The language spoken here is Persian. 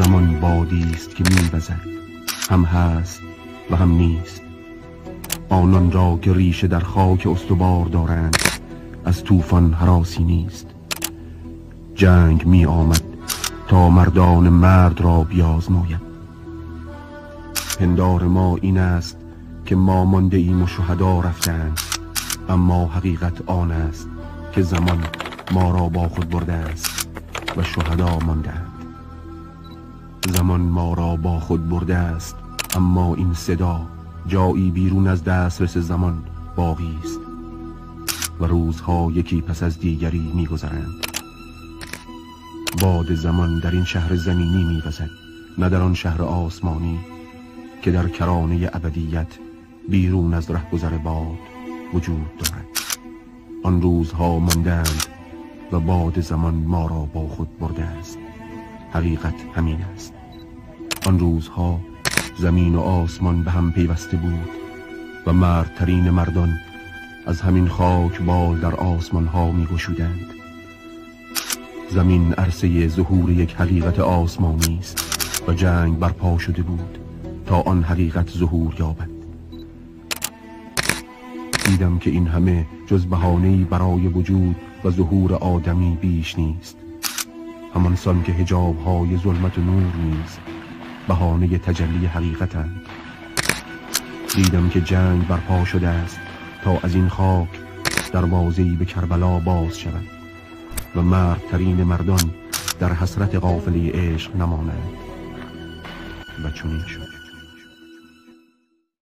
زمان بادی است که می‌وزد، هم هست و هم نیست. آنان را که ریشه در خاک استوار دارند از طوفان هراسی نیست. جنگ می آمد تا مردان مرد را بیازماید. پندار ما این است که ما مانده ایم و شهدا رفتند، اما حقیقت آن است که زمان ما را با خود برده است و شهدا ماندند. زمان ما را با خود برده است، اما این صدا جایی بیرون از دسترس زمان باقی است و روزها یکی پس از دیگری می‌گذرند. باد زمان در این شهر زمینی می‌وزد، نه در آن شهر آسمانی که در کرانه ابدیت بیرون از رهگذر باد وجود دارد. آن روزها ماندند و باد زمان ما را با خود برده است. حقیقت همین است. آن روزها زمین و آسمان به هم پیوسته بود و مردترین مردان از همین خاک بال در آسمان ها می گشودند. زمین عرصه ظهور یک حقیقت آسمانی است و جنگ برپا شده بود تا آن حقیقت ظهور یابد. دیدم که این همه جز بهانه‌ای برای وجود و ظهور آدمی بیش نیست. همان سان که حجاب‌های ظلمت و نور نیز بهانه تجلی حقیقتند. دیدم که جنگ برپا شده است تا از این خاک دروازه‌ای به کربلا باز شود و مردترین مردان در حسرت قافله عشق نمانند. و چنین شد.